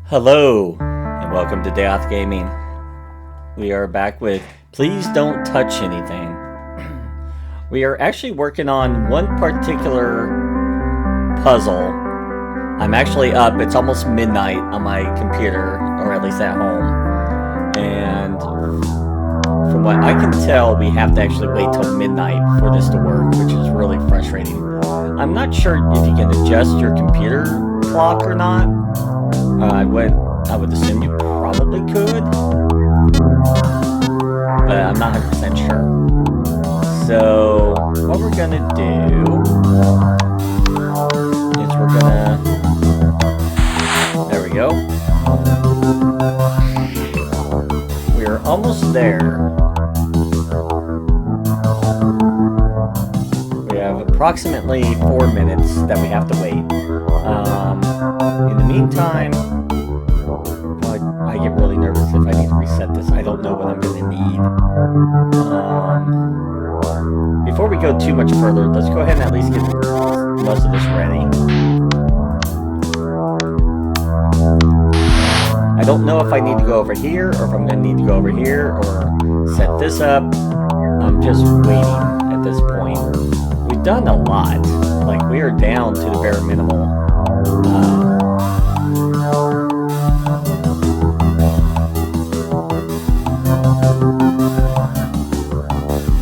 Hello, and welcome to Dayoth Gaming. We are back with Please Don't Touch Anything. We are actually working on one particular puzzle. I'm actually up, it's almost midnight on my computer, or at least at home. And from what I can tell, we have to actually wait till midnight for this to work, which is really frustrating. I'm not sure if you can adjust your computer clock or not. I would assume you probably could, but I'm not 100% sure. So what we're gonna do is there we go. We're almost there. We have approximately 4 minutes that we have to wait. In the meantime, I get really nervous if I need to reset this. I don't know what I'm going to need. Before we go too much further, let's go ahead and at least get most of this ready. I don't know if I need to go over here, or if I'm going to need to go over here, or set this up. I'm just waiting at this point. We've done a lot. Like, we are down to the bare minimal.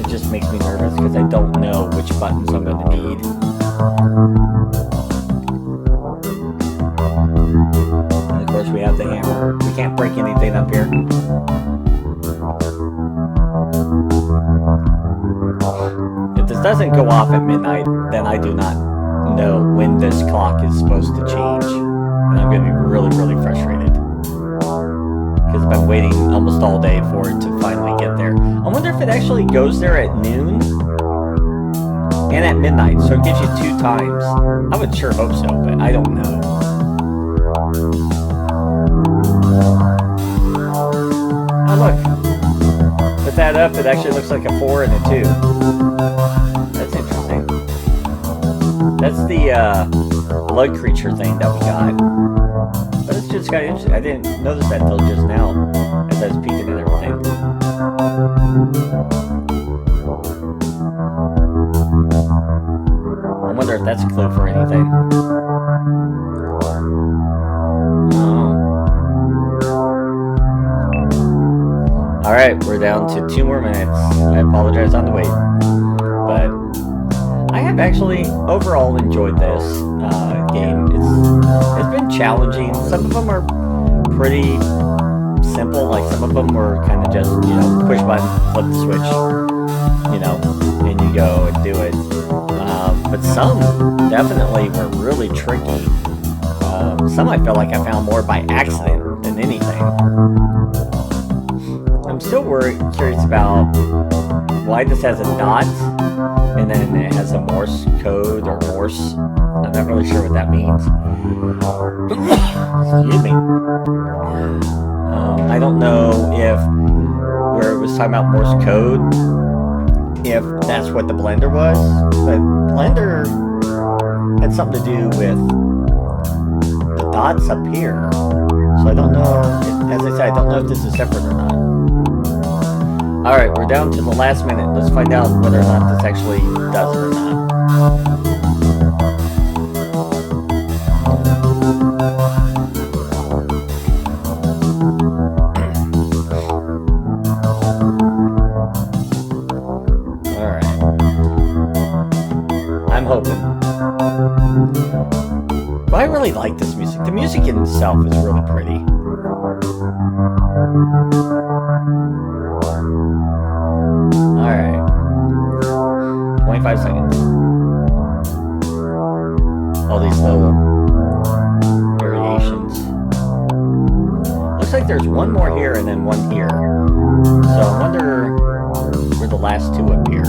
It just makes me nervous because I don't know which buttons I'm going to need. And of course we have the hammer. We can't break anything up here. If this doesn't go off at midnight, then I do not know when this clock is supposed to change. And I'm going to be really, really frustrated. Because I've been waiting almost all day for it to finally get there. I wonder if it actually goes there at noon and at midnight, so it gives you 2 times. I would sure hope so, but I don't know. Oh look, put that up, it actually looks like a 4 and a 2. That's interesting. That's the blood creature thing that we got. But it's just kind of interesting. I didn't notice that until just now, as I was peeking and everything. I wonder if that's a clue for anything. Oh. Alright, we're down to 2 more minutes. I apologize on the wait. But I have actually overall enjoyed this game. It's been challenging. Some of them are pretty simple. Like, some of them were kind of just, push button, flip the switch, and you go and do it. But some definitely were really tricky. Some I felt like I found more by accident than anything. I'm still curious about why this has a dot and then it has a Morse code or Morse. I'm not really sure what that means. Excuse me. I don't know if where it was talking about Morse code, if that's what the blender was, but blender had something to do with the dots up here. So I don't know, as I said, I don't know if this is separate or not. Alright, we're down to the last minute. Let's find out whether or not this actually does it or not. Alright. I'm hoping. But I really like this music. The music in itself is really pretty. Alright. 25 seconds. All these little variations. Looks like there's one more here and then one here. So I wonder where the last 2 appear.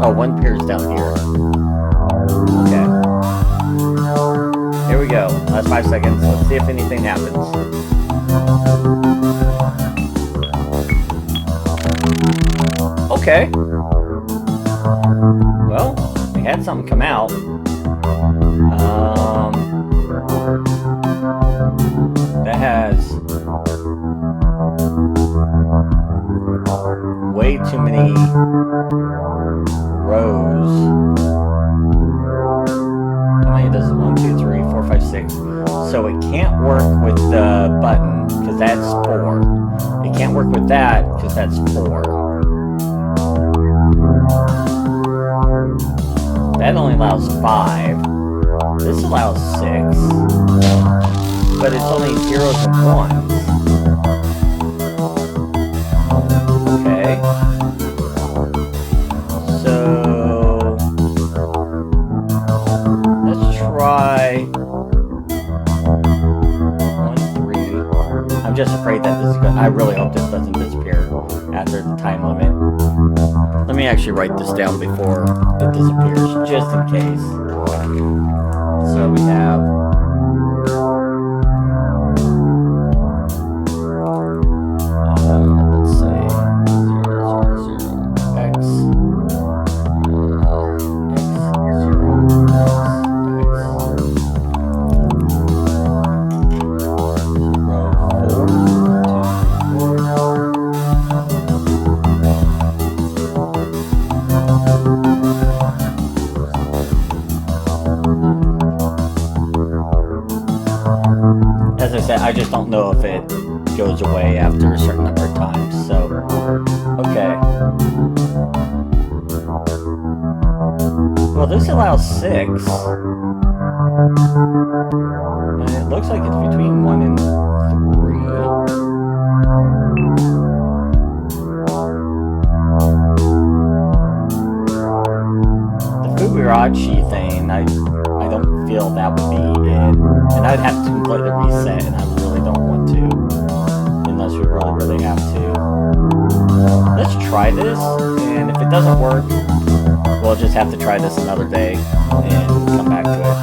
Oh, one appears down here. Okay. Here we go. Last 5 seconds. Let's see if anything happens. Okay. Well, we had something come out. That had has way too many rows. How many does it? 1, 2, 3, 4, 5, 6. So it can't work with the button because that's 4. It can't work with that because that's 4. That only allows 5. This allows 6. But it's only 0s and 1s. Okay. So let's try 1, 3. I'm just afraid that this is going. I really hope this doesn't disappear after the time limit. Let me actually write this down before it disappears, just in case. So we have let's say 0, 0, 0, x, as I said, I just don't know if it goes away after a certain number of times, so, okay. Well, this allows 6. And it looks like it's between 1 and 3. The Fibonacci thing, I don't feel that would be it. And I'd have to completely reset, and I really don't want to. Unless we really have to. Let's try this, and if it doesn't work, we'll just have to try this another day and come back to it.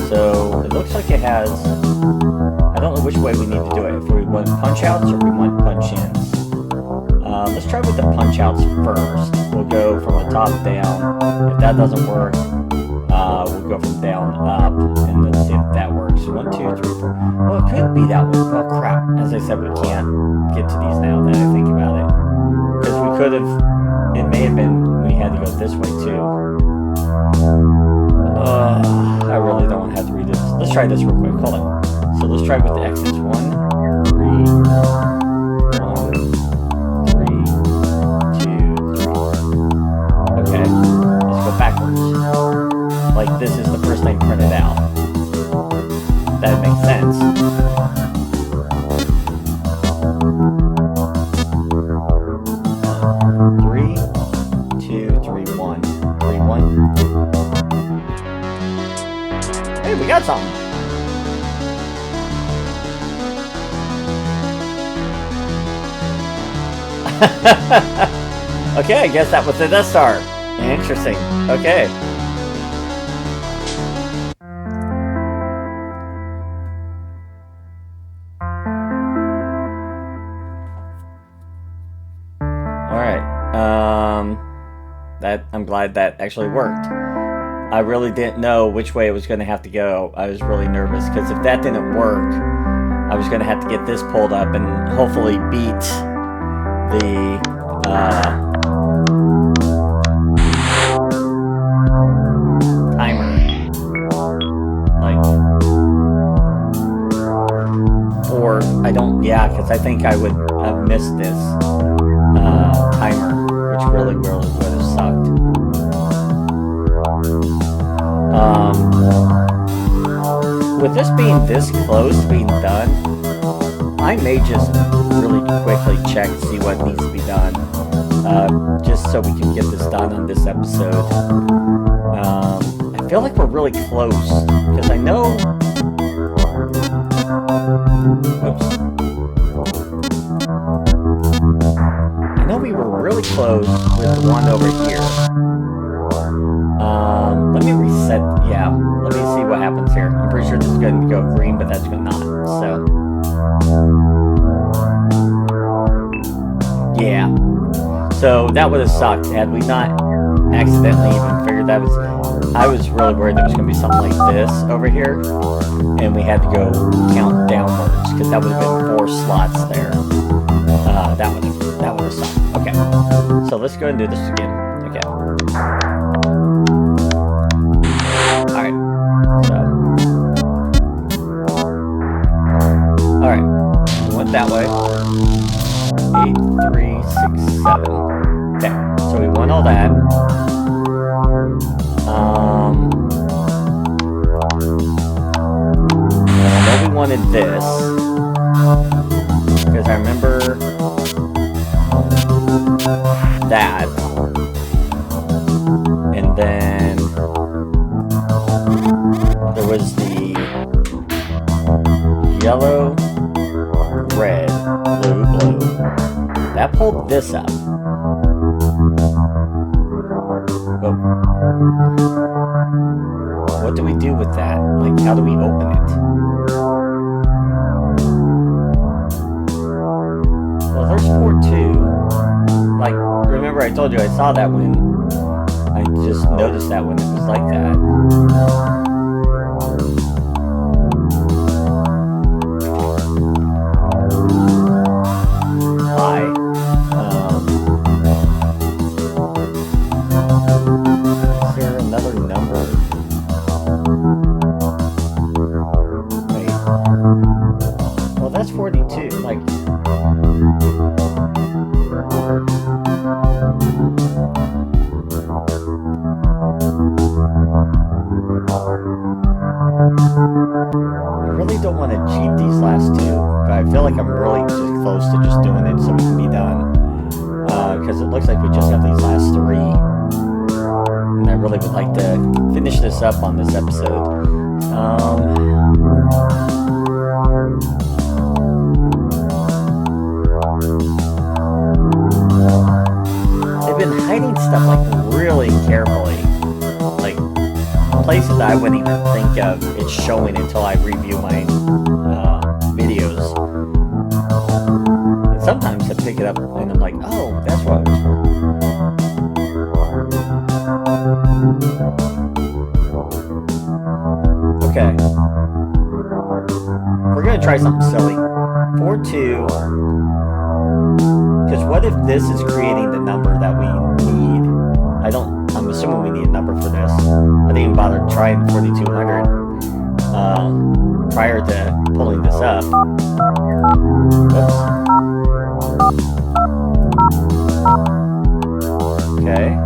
So, it looks like it has... I don't know which way we need to do it. If we want punch-outs or we want punch-ins. Let's try with the punch-outs first. We'll go from the top down. If that doesn't work, we'll go from down up, and let's see if that works. 1, 2, 3, 4. Well, it could be that way. Oh, crap. As I said, we can't get to these now that I think about it. Because we could have... It may have been we had to go this way, too. I really don't want to have to read this. Let's try this real quick. Hold on. So let's try with the X's. 1, 3... 1, 3, 2, 3. Okay. Let's go backwards. Like this is the first thing printed out. That makes sense. Three, 2, 3, 1. 3, 1. Hey, we got something. Okay, I guess that was the Death Star. Interesting. Okay. I'm glad that actually worked. I really didn't know which way it was going to have to go. I was really nervous because if that didn't work, I was going to have to get this pulled up and hopefully beat the timer. Like, or I don't, yeah, because I think I would have missed this timer, which really would have sucked. With this being this close to being done, I may just really quickly check to see what needs to be done, just so we can get this done on this episode. I feel like we're really close, because I know... Oops. I know we were really close with the one over here. Let me reset, yeah, let me see what happens here. I'm pretty sure this is going to go green, but that's going to not, so. Yeah. So that would have sucked had we not accidentally even figured that was... I was really worried there was going to be something like this over here, and we had to go count downwards, because that would have been 4 slots there. That would have sucked. Okay, so let's go and do this again. Okay. Alright, so. Alright, we went that way. 8, 3, 6, 7. Okay, so we won all that. I know we wanted this. Because I remember that. And then there was the yellow, red, blue, blue. That pulled this up. But what do we do with that? Like, how do we open it? Well, there's 4 too. Like, remember I told you I saw that when I just noticed that when it was like that. Is there another number? Wait. Well, that's 42. Like. I really don't want to cheat these last 2, but I feel like I'm really just close to just doing it so we can be done. Because it looks like we just have these last 3. And I really would like to finish this up on this episode. They've been hiding stuff like really carefully. Like places I wouldn't even think of it showing until I review my videos. And sometimes I pick it up and I'm like, oh, that's what it was for. Okay. We're gonna try something silly. 4, 2. Because what if this is creating the number that we need? I'm assuming we need a number for this. I didn't even bother trying 4200 prior to pulling this up. Whoops. Okay.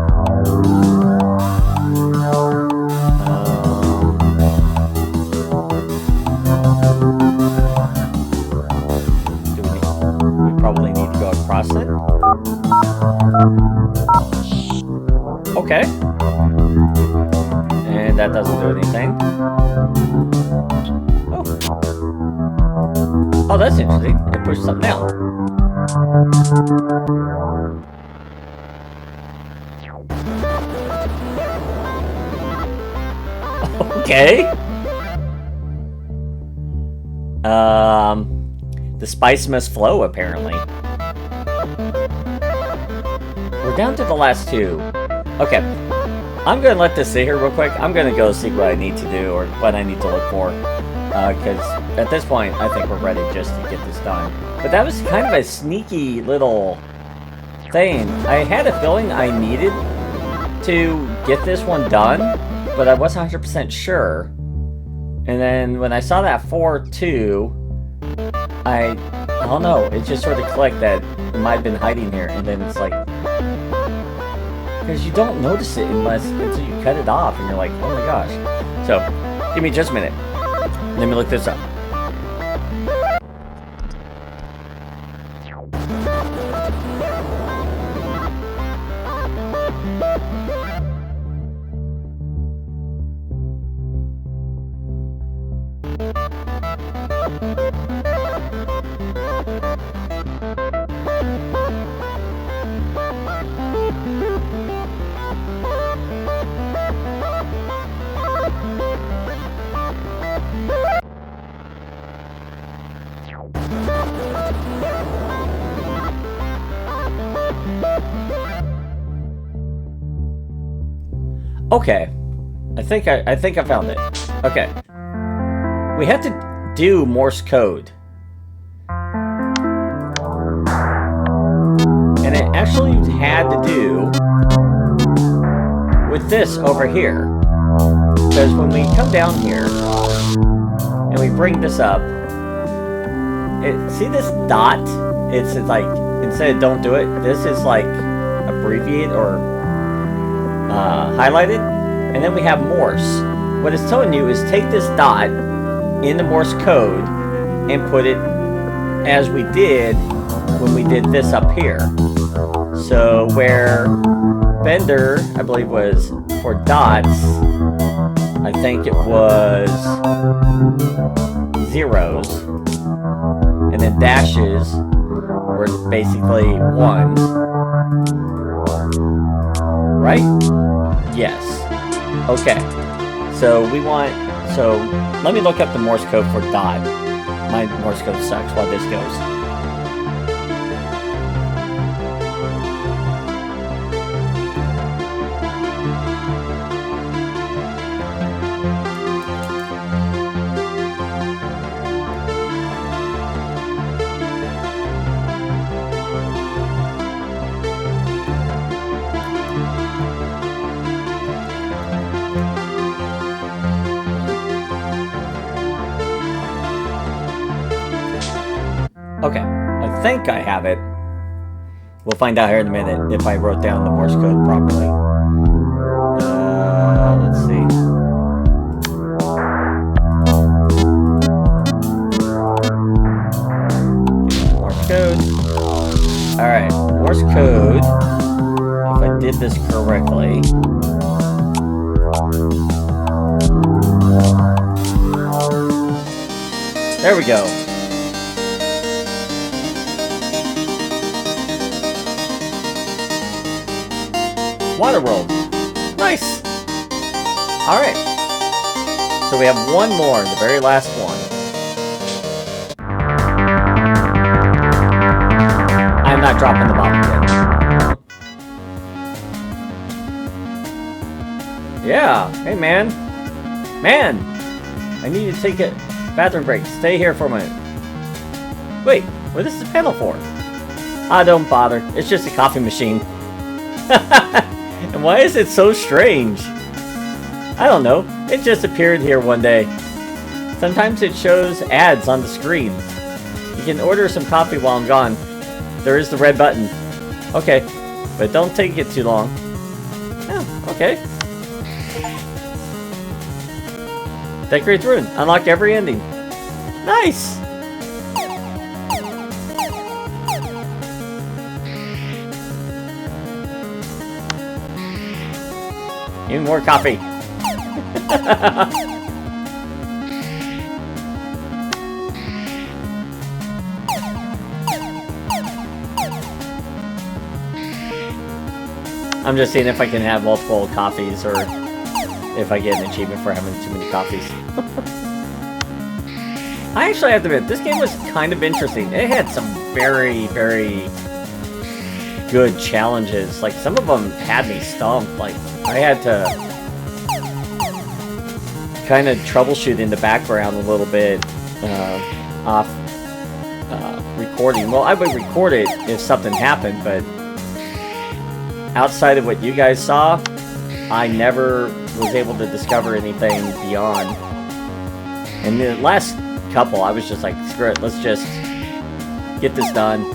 We probably need to go across it. Okay. And that doesn't do anything. Oh, that's interesting. It pushed something out. Okay. The spice must flow, apparently. We're down to the last 2. Okay. I'm gonna let this sit here real quick. I'm gonna go see what I need to do or what I need to look for. Because at this point, I think we're ready just to get this done. But that was kind of a sneaky little thing. I had a feeling I needed to get this one done, but I wasn't 100% sure. And then when I saw that 4-2, I don't know, it just sort of clicked that it might have been hiding here. And then it's like, because you don't notice it until you cut it off and you're like, oh my gosh. So, give me just a minute. Let me look this up. Okay, I think I found it. Okay, we have to do Morse code. actually had to do with this over here. Because when we come down here and we bring this up, see this dot? It's like, instead of don't do it, this is like abbreviated or highlighted. And then we have Morse. What it's telling you is take this dot in the Morse code and put it as we did when we did this up here. So where Bender, I believe, was for dots, I think it was zeros, and then dashes were basically ones. Right? Yes. Okay. So let me look up the Morse code for dot. My Morse code sucks while this goes. Okay, I think I have it. We'll find out here in a minute if I wrote down the Morse code properly. Let's see. Morse code. Alright, Morse code. If I did this correctly. There we go. Waterworld. Nice! Alright. So we have one more, the very last one. I'm not dropping the bottle yet. Yeah, hey man. Man! I need to take a bathroom break. Stay here for a minute. Wait, what is this panel for? Ah, don't bother. It's just a coffee machine. And why is it so strange? I don't know. It just appeared here one day. Sometimes it shows ads on the screen. You can order some coffee while I'm gone. There is the red button. Okay, but don't take it too long. Oh, okay. Decorate the room. Unlock every ending. Nice! Even more coffee. I'm just seeing if I can have multiple coffees or if I get an achievement for having too many coffees. I actually have to admit, this game was kind of interesting. It had some very, very good challenges. Like, some of them had me stumped. Like, I had to kind of troubleshoot in the background a little bit off recording. Well, I would record it if something happened, but outside of what you guys saw, I never was able to discover anything beyond. And the last couple, I was just like, screw it, let's just get this done.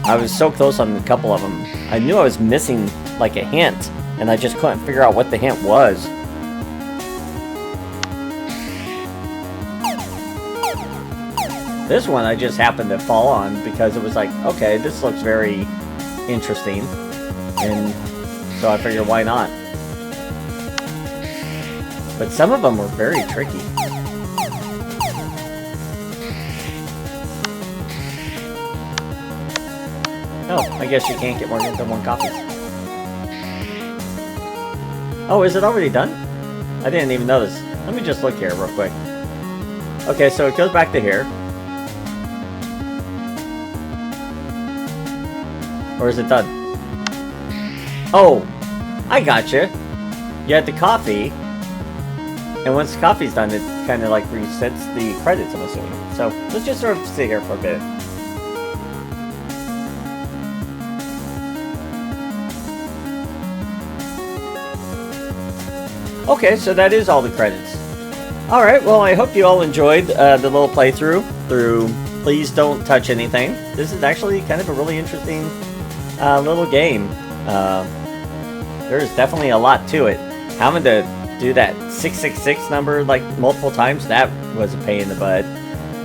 I was so close on a couple of them. I knew I was missing like a hint, and I just couldn't figure out what the hint was. This one I just happened to fall on because it was like, okay, this looks very interesting. And so I figured, why not? But some of them were very tricky. Oh, I guess you can't get more than one copy. Oh, is it already done? I didn't even notice. Let me just look here real quick. Okay, so it goes back to here. Or is it done? Oh, I gotcha. You had the coffee, and once the coffee's done, it kind of like resets the credits, I'm assuming. So let's just sort of sit here for a bit. Okay, so that is all the credits. Alright, well, I hope you all enjoyed the little playthrough through Please Don't Touch Anything. This is actually kind of a really interesting little game. There's definitely a lot to it. Having to do that 666 number like multiple times, that was a pain in the butt.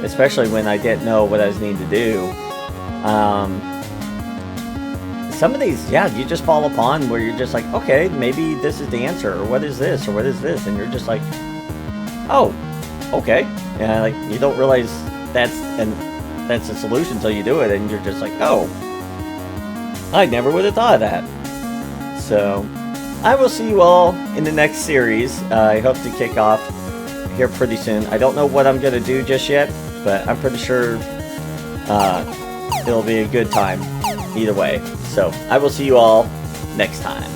Especially when I didn't know what I was needing to do. Some of these, yeah, you just fall upon where you're just like, okay, maybe this is the answer, or what is this, or what is this, and you're just like, oh, okay. Yeah, like you don't realize that's the solution until you do it, and you're just like, oh, I never would have thought of that. So, I will see you all in the next series. I hope to kick off here pretty soon. I don't know what I'm gonna do just yet, but I'm pretty sure it'll be a good time either way. So, I will see you all next time.